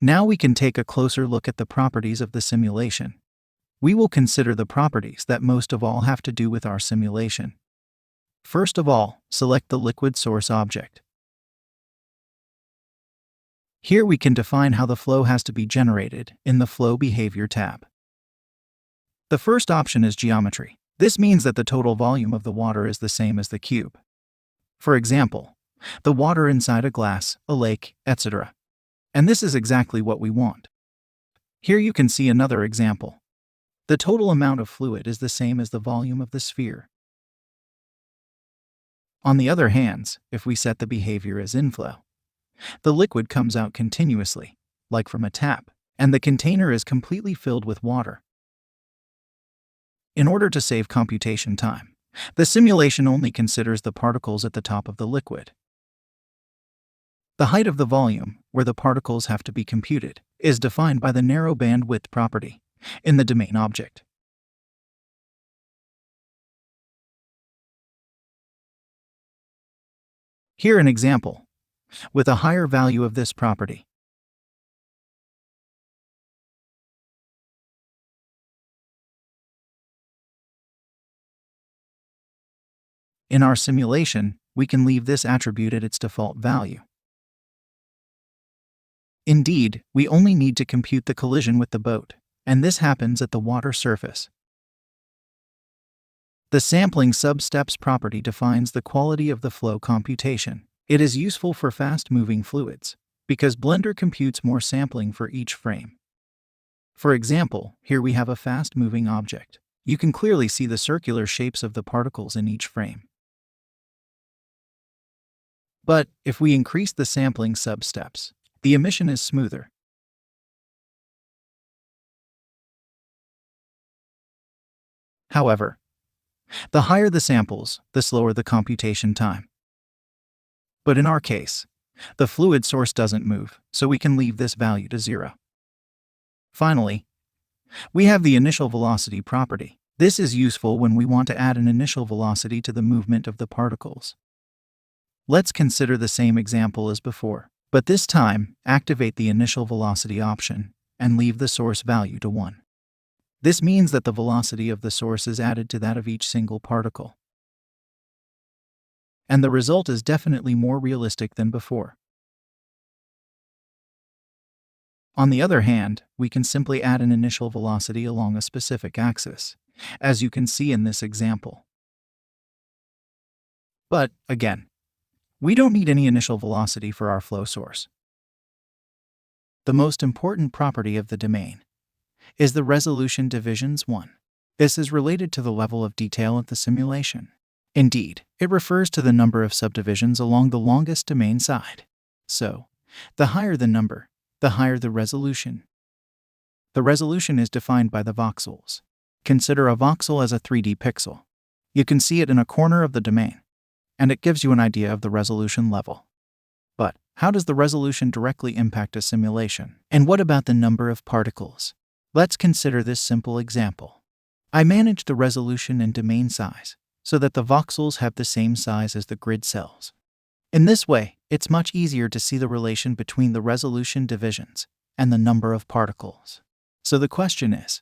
Now we can take a closer look at the properties of the simulation. We will consider the properties that most of all have to do with our simulation. First of all, select the liquid source object. Here we can define how the flow has to be generated in the Flow Behavior tab. The first option is geometry. This means that the total volume of the water is the same as the cube. For example, the water inside a glass, a lake, etc. And this is exactly what we want. Here you can see another example. The total amount of fluid is the same as the volume of the sphere. On the other hand, if we set the behavior as inflow, the liquid comes out continuously, like from a tap, and the container is completely filled with water. In order to save computation time, the simulation only considers the particles at the top of the liquid. The height of the volume, where the particles have to be computed, is defined by the narrow bandwidth property in the domain object. Here an example with a higher value of this property. In our simulation, we can leave this attribute at its default value. Indeed, we only need to compute the collision with the boat, and this happens at the water surface. The sampling substeps property defines the quality of the flow computation. It is useful for fast-moving fluids, because Blender computes more sampling for each frame. For example, here we have a fast-moving object. You can clearly see the circular shapes of the particles in each frame. But if we increase the sampling substeps, the emission is smoother. However, the higher the samples, the slower the computation time. But in our case, the fluid source doesn't move, so we can leave this value to 0. Finally, we have the initial velocity property. This is useful when we want to add an initial velocity to the movement of the particles. Let's consider the same example as before, but this time, activate the initial velocity option and leave the source value to 1. This means that the velocity of the source is added to that of each single particle. And the result is definitely more realistic than before. On the other hand, we can simply add an initial velocity along a specific axis, as you can see in this example. But, again, we don't need any initial velocity for our flow source. The most important property of the domain is the resolution divisions 1. This is related to the level of detail of the simulation. Indeed, it refers to the number of subdivisions along the longest domain side. So, the higher the number, the higher the resolution. The resolution is defined by the voxels. Consider a voxel as a 3D pixel. You can see it in a corner of the domain, and it gives you an idea of the resolution level. But how does the resolution directly impact a simulation? And what about the number of particles? Let's consider this simple example. I manage the resolution and domain size so that the voxels have the same size as the grid cells. In this way, it's much easier to see the relation between the resolution divisions and the number of particles. So the question is,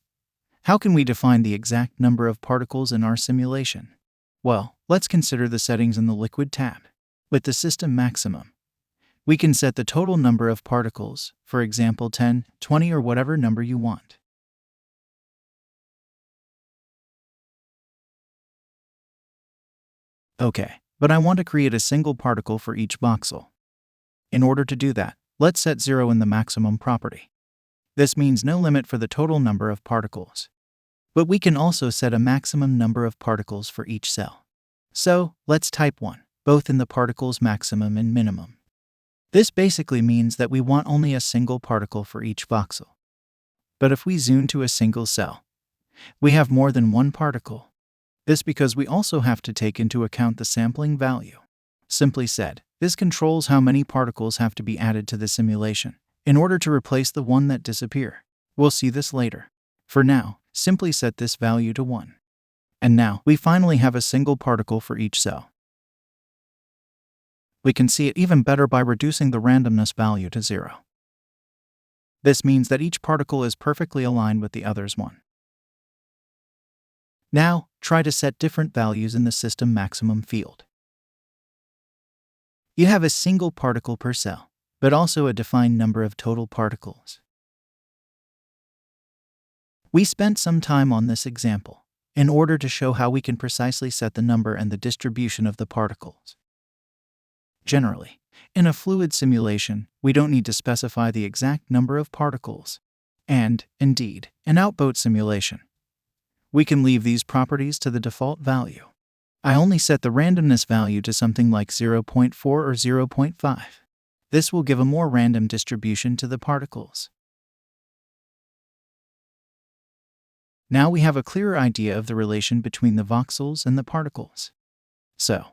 how can we define the exact number of particles in our simulation? Well, let's consider the settings in the Liquid tab. With the system maximum, we can set the total number of particles, for example 10, 20, or whatever number you want. Okay, but I want to create a single particle for each voxel. In order to do that, let's set 0 in the maximum property. This means no limit for the total number of particles. But we can also set a maximum number of particles for each cell. So, let's type 1, both in the particles maximum and minimum. This basically means that we want only a single particle for each voxel. But if we zoom to a single cell, we have more than one particle. This because we also have to take into account the sampling value. Simply said, this controls how many particles have to be added to the simulation in order to replace the one that disappear. We'll see this later. For now, simply set this value to 1. And now, we finally have a single particle for each cell. We can see it even better by reducing the randomness value to 0. This means that each particle is perfectly aligned with the other's one. Now, try to set different values in the system maximum field. You have a single particle per cell, but also a defined number of total particles. We spent some time on this example in order to show how we can precisely set the number and the distribution of the particles. Generally, in a fluid simulation, we don't need to specify the exact number of particles. And, indeed, in outboat simulation, we can leave these properties to the default value. I only set the randomness value to something like 0.4 or 0.5. This will give a more random distribution to the particles. Now we have a clearer idea of the relation between the voxels and the particles. So,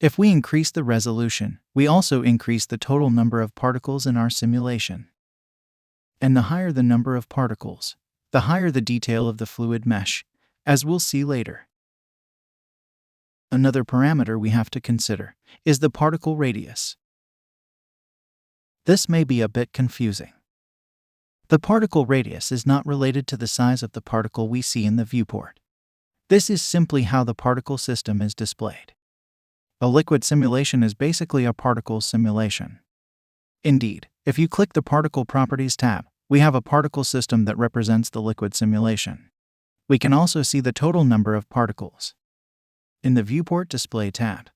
if we increase the resolution, we also increase the total number of particles in our simulation. And the higher the number of particles, the higher the detail of the fluid mesh, as we'll see later. Another parameter we have to consider is the particle radius. This may be a bit confusing. The particle radius is not related to the size of the particle we see in the viewport. This is simply how the particle system is displayed. A liquid simulation is basically a particle simulation. Indeed, if you click the Particle Properties tab, we have a particle system that represents the liquid simulation. We can also see the total number of particles. In the Viewport Display tab,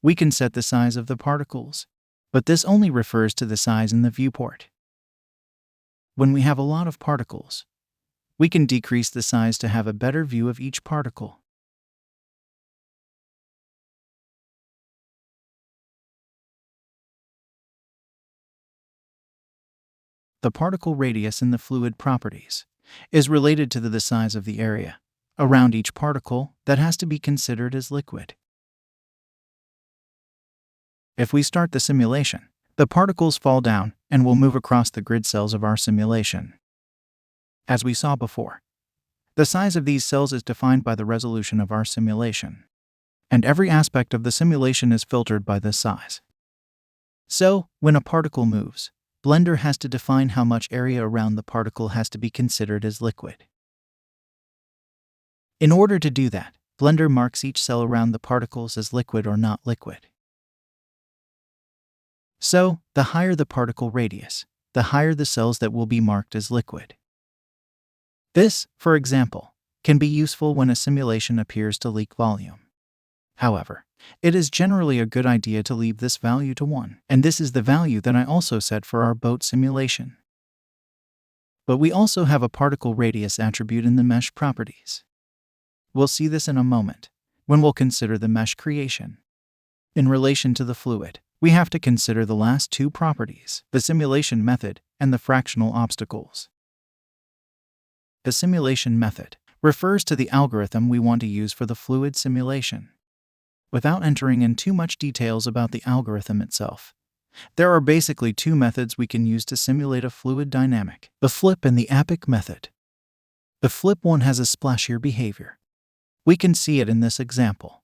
we can set the size of the particles, but this only refers to the size in the viewport. When we have a lot of particles, we can decrease the size to have a better view of each particle. The particle radius in the fluid properties is related to the size of the area around each particle that has to be considered as liquid. If we start the simulation, the particles fall down and will move across the grid cells of our simulation. As we saw before, the size of these cells is defined by the resolution of our simulation, and every aspect of the simulation is filtered by this size. So, when a particle moves, Blender has to define how much area around the particle has to be considered as liquid. In order to do that, Blender marks each cell around the particles as liquid or not liquid. So, the higher the particle radius, the higher the cells that will be marked as liquid. This, for example, can be useful when a simulation appears to leak volume. However, it is generally a good idea to leave this value to 1, and this is the value that I also set for our boat simulation. But we also have a particle radius attribute in the mesh properties. We'll see this in a moment, when we'll consider the mesh creation. In relation to the fluid, we have to consider the last two properties, the simulation method and the fractional obstacles. The simulation method refers to the algorithm we want to use for the fluid simulation. Without entering in too much details about the algorithm itself, there are basically two methods we can use to simulate a fluid dynamic, the flip and the epic method. The flip one has a splashier behavior. We can see it in this example.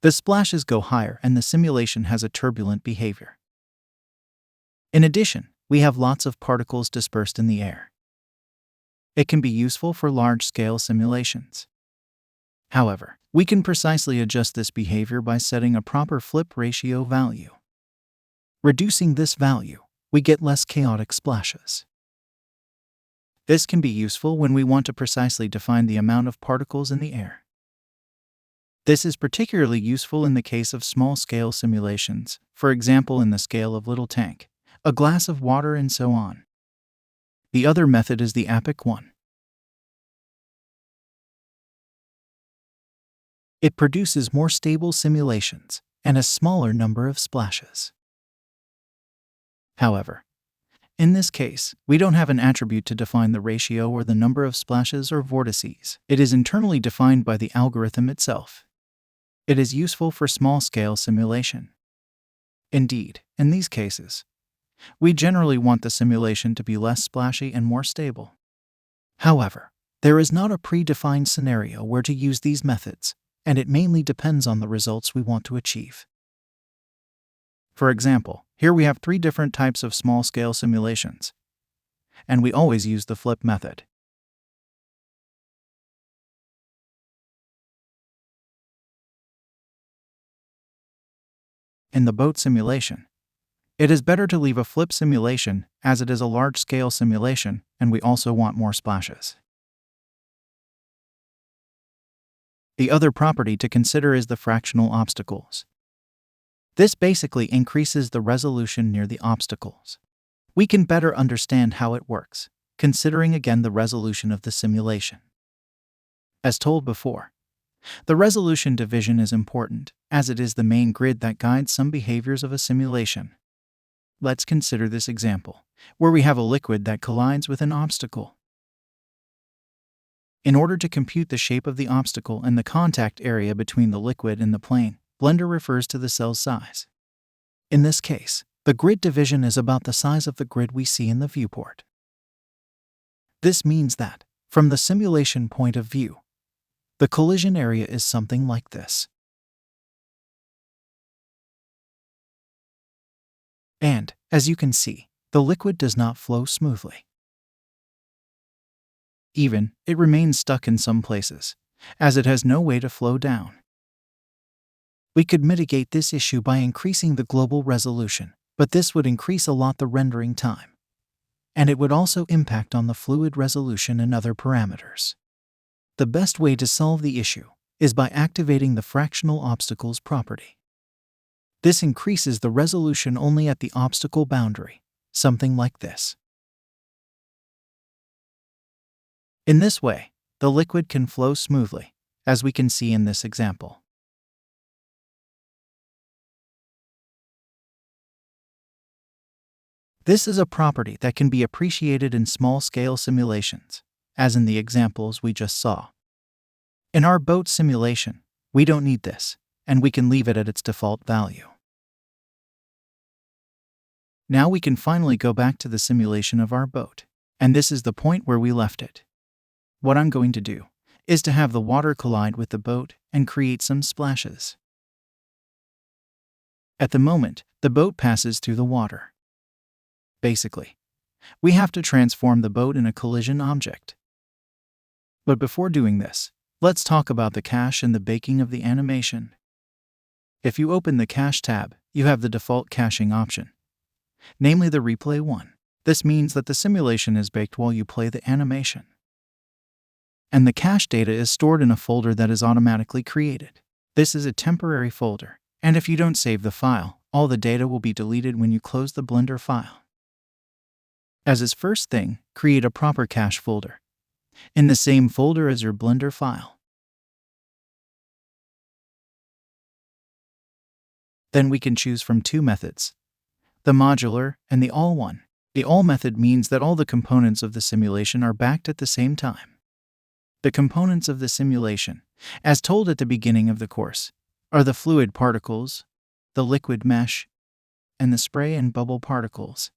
The splashes go higher and the simulation has a turbulent behavior. In addition, we have lots of particles dispersed in the air. It can be useful for large-scale simulations. However, we can precisely adjust this behavior by setting a proper flip ratio value. Reducing this value, we get less chaotic splashes. This can be useful when we want to precisely define the amount of particles in the air. This is particularly useful in the case of small-scale simulations, for example in the scale of little tank, a glass of water, and so on. The other method is the epic one. It produces more stable simulations and a smaller number of splashes. However, in this case, we don't have an attribute to define the ratio or the number of splashes or vortices. It is internally defined by the algorithm itself. It is useful for small-scale simulation. Indeed, in these cases, we generally want the simulation to be less splashy and more stable. However, there is not a predefined scenario where to use these methods, and it mainly depends on the results we want to achieve. For example, Here we have 3 different types of small-scale simulations, and we always use the flip method. In the boat simulation, it is better to leave a flip simulation as it is a large-scale simulation and we also want more splashes. The other property to consider is the fractional obstacles. This basically increases the resolution near the obstacles. We can better understand how it works, considering again the resolution of the simulation. As told before, the resolution division is important, as it is the main grid that guides some behaviors of a simulation. Let's consider this example, where we have a liquid that collides with an obstacle. In order to compute the shape of the obstacle and the contact area between the liquid and the plane, Blender refers to the cell's size. In this case, the grid division is about the size of the grid we see in the viewport. This means that, from the simulation point of view, the collision area is something like this. And, as you can see, the liquid does not flow smoothly. Even, it remains stuck in some places, as it has no way to flow down. We could mitigate this issue by increasing the global resolution, but this would increase a lot the rendering time. And it would also impact on the fluid resolution and other parameters. The best way to solve the issue is by activating the fractional obstacles property. This increases the resolution only at the obstacle boundary, something like this. In this way, the liquid can flow smoothly, as we can see in this example. This is a property that can be appreciated in small-scale simulations, as in the examples we just saw. In our boat simulation, we don't need this, and we can leave it at its default value. Now we can finally go back to the simulation of our boat, and this is the point where we left it. What I'm going to do is to have the water collide with the boat and create some splashes. At the moment, the boat passes through the water. Basically, we have to transform the boat in a collision object. But before doing this, let's talk about the cache and the baking of the animation. If you open the Cache tab, you have the default caching option, namely the Replay 1. This means that the simulation is baked while you play the animation. And the cache data is stored in a folder that is automatically created. This is a temporary folder, and if you don't save the file, all the data will be deleted when you close the Blender file. As its first thing, create a proper cache folder in the same folder as your Blender file. Then we can choose from 2 methods, the modular and the all one. The all method means that all the components of the simulation are backed at the same time. The components of the simulation, as told at the beginning of the course, are the fluid particles, the liquid mesh, and the spray and bubble particles.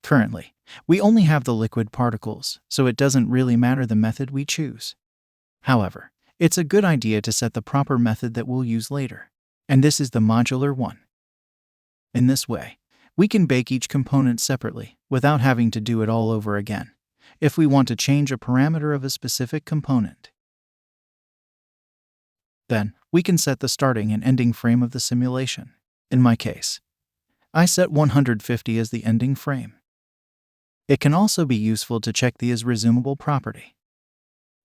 Currently, we only have the liquid particles, so it doesn't really matter the method we choose. However, it's a good idea to set the proper method that we'll use later, and this is the modular one. In this way, we can bake each component separately without having to do it all over again, if we want to change a parameter of a specific component. Then, we can set the starting and ending frame of the simulation. In my case, I set 150 as the ending frame. It can also be useful to check the is-resumable property.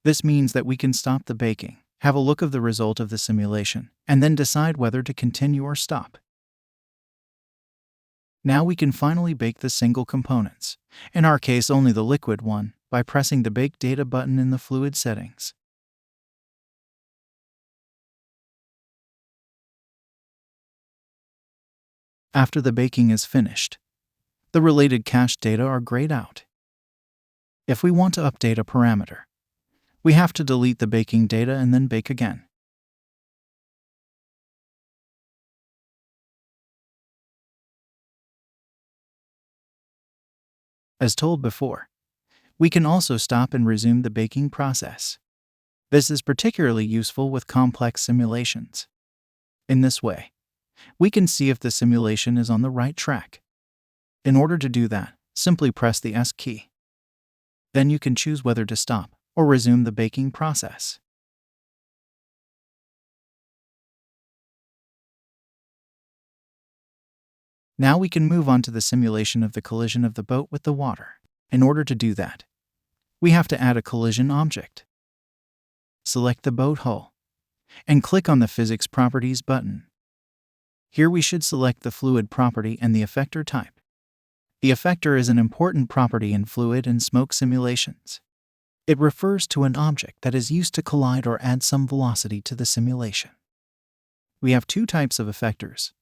This means that we can stop the baking, have a look of the result of the simulation, and then decide whether to continue or stop. Now we can finally bake the single components, in our case only the liquid one, by pressing the Bake Data button in the fluid settings. After the baking is finished, the related cache data are grayed out. If we want to update a parameter, we have to delete the baking data and then bake again. As told before, we can also stop and resume the baking process. This is particularly useful with complex simulations. In this way, we can see if the simulation is on the right track. In order to do that, simply press the S key. Then you can choose whether to stop or resume the baking process. Now we can move on to the simulation of the collision of the boat with the water. In order to do that, we have to add a collision object. Select the boat hull and click on the Physics Properties button. Here we should select the fluid property and the effector type. The effector is an important property in fluid and smoke simulations. It refers to an object that is used to collide or add some velocity to the simulation. We have two types of effectors: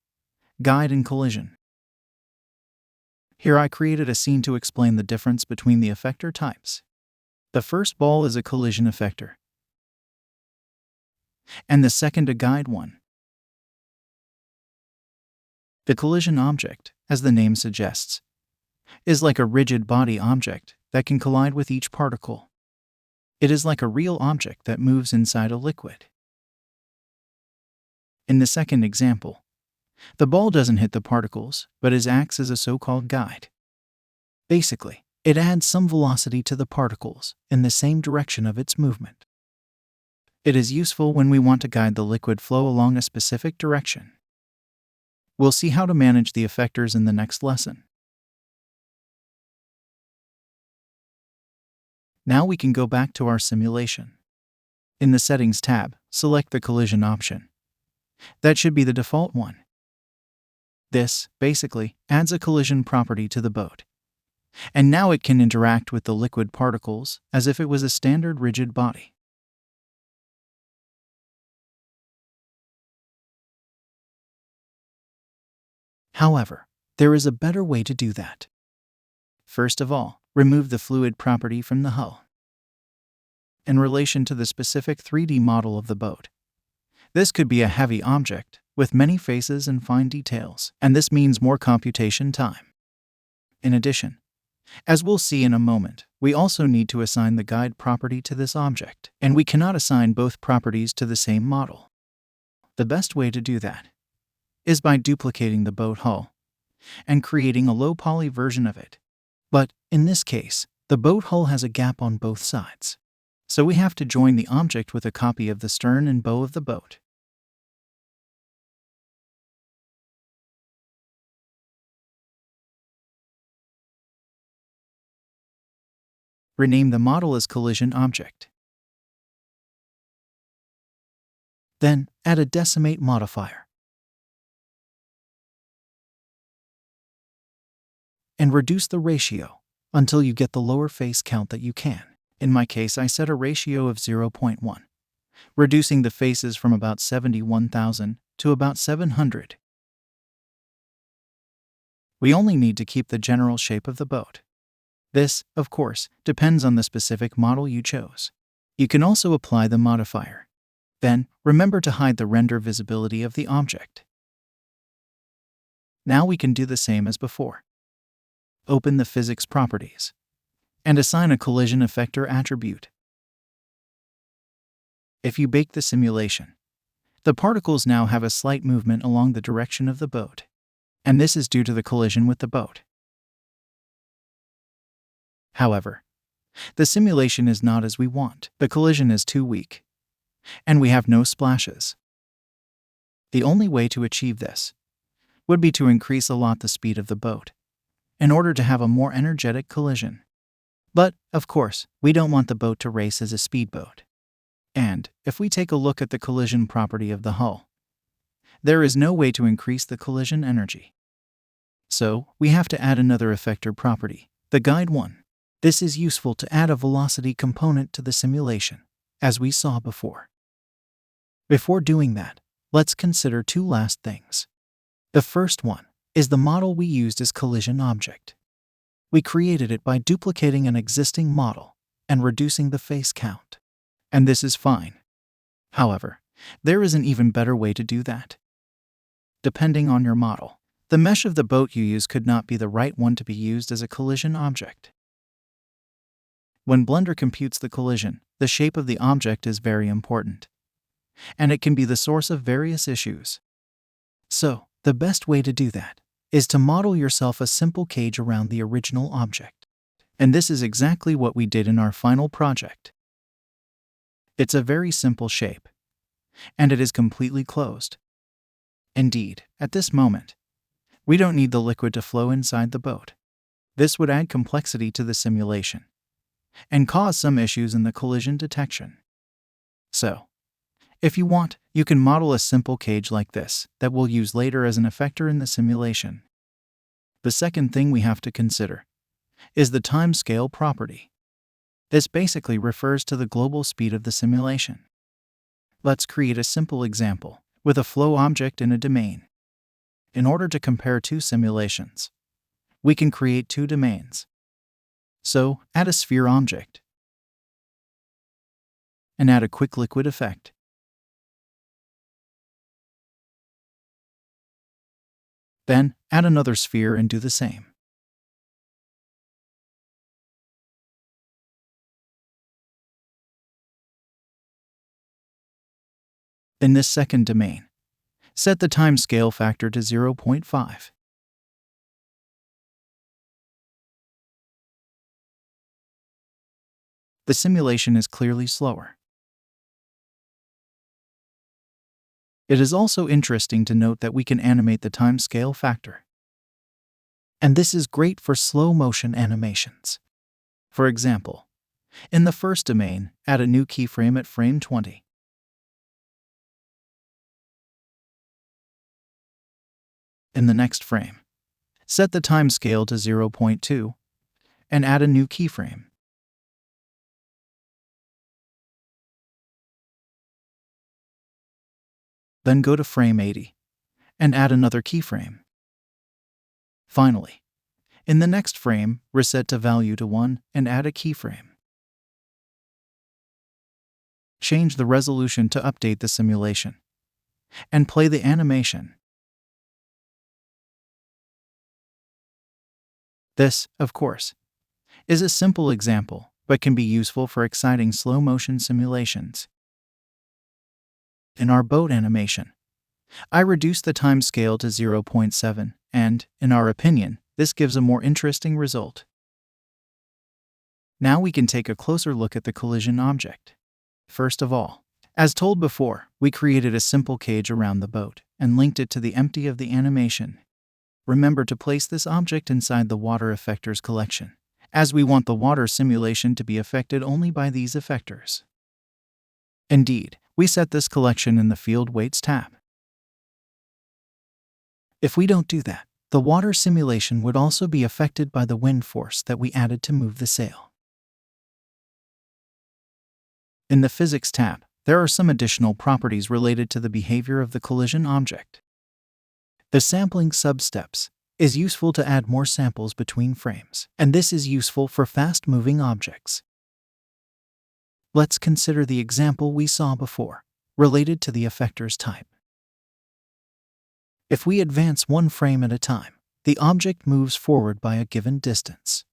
guide and collision. Here I created a scene to explain the difference between the effector types. The first ball is a collision effector, and the second a guide one. The collision object, as the name suggests, is like a rigid body object that can collide with each particle. It is like a real object that moves inside a liquid. In the second example, the ball doesn't hit the particles, but acts as a so-called guide. Basically, it adds some velocity to the particles in the same direction of its movement. It is useful when we want to guide the liquid flow along a specific direction. We'll see how to manage the effectors in the next lesson. Now we can go back to our simulation. In the Settings tab, select the collision option. That should be the default one. This, basically, adds a collision property to the boat. And now it can interact with the liquid particles as if it was a standard rigid body. However, there is a better way to do that. First of all, remove the fluid property from the hull. In relation to the specific 3D model of the boat, this could be a heavy object with many faces and fine details, and this means more computation time. In addition, as we'll see in a moment, we also need to assign the guide property to this object, and we cannot assign both properties to the same model. The best way to do that is by duplicating the boat hull and creating a low-poly version of it. But in this case, the boat hull has a gap on both sides, so we have to join the object with a copy of the stern and bow of the boat. Rename the model as collision object. Then, add a decimate modifier. And reduce the ratio until you get the lower face count that you can. In my case, I set a ratio of 0.1, reducing the faces from about 71,000 to about 700. We only need to keep the general shape of the boat. This, of course, depends on the specific model you chose. You can also apply the modifier. Then, remember to hide the render visibility of the object. Now we can do the same as before. Open the Physics Properties and assign a collision effector attribute. If you bake the simulation, the particles now have a slight movement along the direction of the boat, and this is due to the collision with the boat. However, the simulation is not as we want. The collision is too weak, and we have no splashes. The only way to achieve this would be to increase a lot the speed of the boat in order to have a more energetic collision. But, of course, we don't want the boat to race as a speedboat. And, if we take a look at the collision property of the hull, there is no way to increase the collision energy. So, we have to add another effector property, the guide one. This is useful to add a velocity component to the simulation, as we saw before. Before doing that, let's consider two last things. The first one is the model we used as collision object. We created it by duplicating an existing model and reducing the face count. And this is fine. However, there is an even better way to do that. Depending on your model, the mesh of the boat you use could not be the right one to be used as a collision object. When Blender computes the collision, the shape of the object is very important, and it can be the source of various issues. So, The best way to do that is to model yourself a simple cage around the original object. And this is exactly what we did in our final project. It's a very simple shape, and it is completely closed. Indeed, at this moment, we don't need the liquid to flow inside the boat. This would add complexity to the simulation and cause some issues in the collision detection. So, if you want, you can model a simple cage like this that we'll use later as an effector in the simulation. The second thing we have to consider is the timescale property. This basically refers to the global speed of the simulation. Let's create a simple example with a flow object in a domain. In order to compare two simulations, we can create two domains. So, add a sphere object and add a quick liquid effect. Then, add another sphere and do the same. In this second domain, set the time scale factor to 0.5. The simulation is clearly slower. It is also interesting to note that we can animate the time scale factor. And this is great for slow motion animations. For example, in the first domain, add a new keyframe at frame 20. In the next frame, set the time scale to 0.2 and add a new keyframe. Then go to frame 80 and add another keyframe. Finally, in the next frame, reset the value to 1 and add a keyframe. Change the resolution to update the simulation and play the animation. This, of course, is a simple example, but can be useful for exciting slow-motion simulations. In our boat animation, I reduced the time scale to 0.7, and, in our opinion, this gives a more interesting result. Now we can take a closer look at the collision object. First of all, as told before, we created a simple cage around the boat and linked it to the empty of the animation. Remember to place this object inside the water effectors collection, as we want the water simulation to be affected only by these effectors. Indeed, we set this collection in the Field Weights tab. If we don't do that, the water simulation would also be affected by the wind force that we added to move the sail. In the Physics tab, there are some additional properties related to the behavior of the collision object. The sampling substeps is useful to add more samples between frames, and this is useful for fast-moving objects. Let's consider the example we saw before, related to the effectors type. If we advance one frame at a time, the object moves forward by a given distance.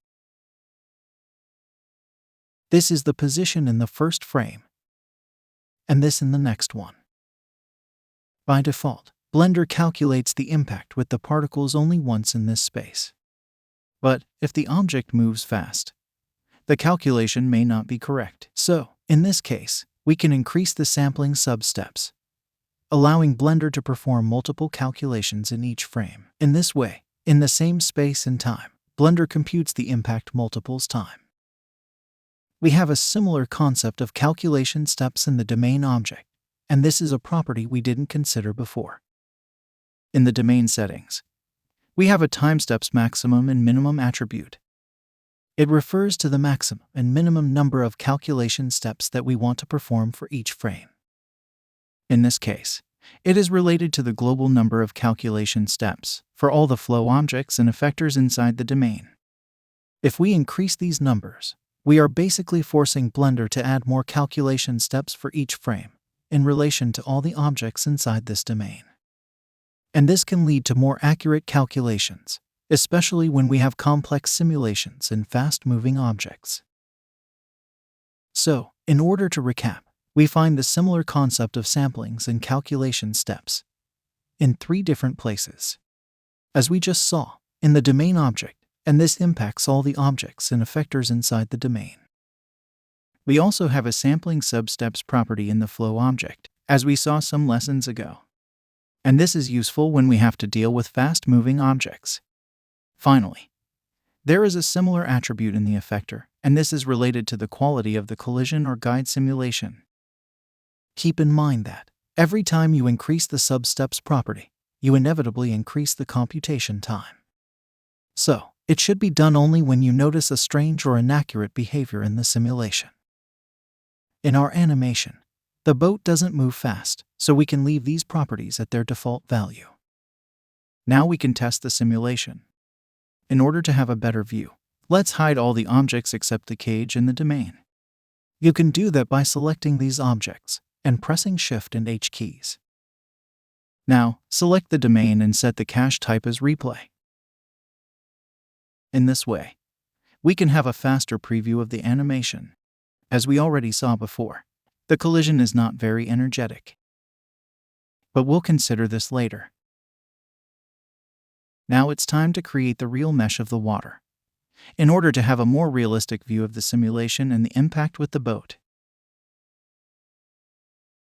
This is the position in the first frame, and this in the next one. By default, Blender calculates the impact with the particles only once in this space. But if the object moves fast, the calculation may not be correct. So, in this case, we can increase the sampling substeps, allowing Blender to perform multiple calculations in each frame. In this way, in the same space and time, Blender computes the impact multiples time. We have a similar concept of calculation steps in the domain object, and this is a property we didn't consider before. In the domain settings, we have a timesteps maximum and minimum attribute. It refers to the maximum and minimum number of calculation steps that we want to perform for each frame. In this case, it is related to the global number of calculation steps for all the flow objects and effectors inside the domain. If we increase these numbers, we are basically forcing Blender to add more calculation steps for each frame in relation to all the objects inside this domain. And this can lead to more accurate calculations, especially when we have complex simulations and fast-moving objects. So, in order to recap, we find the similar concept of samplings and calculation steps. in 3 different places, as we just saw, in the domain object, and this impacts all the objects and effectors inside the domain. We also have a sampling substeps property in the flow object, as we saw some lessons ago. And this is useful when we have to deal with fast-moving objects. Finally, there is a similar attribute in the effector, and this is related to the quality of the collision or guide simulation. Keep in mind that every time you increase the substeps property, you inevitably increase the computation time. So, it should be done only when you notice a strange or inaccurate behavior in the simulation. In our animation, the boat doesn't move fast, so we can leave these properties at their default value. Now we can test the simulation. In order to have a better view, let's hide all the objects except the cage and the domain. You can do that by selecting these objects and pressing Shift and H keys. Now, select the domain and set the cache type as replay. In this way, we can have a faster preview of the animation. As we already saw before, the collision is not very energetic. But we'll consider this later. Now it's time to create the real mesh of the water. In order to have a more realistic view of the simulation and the impact with the boat,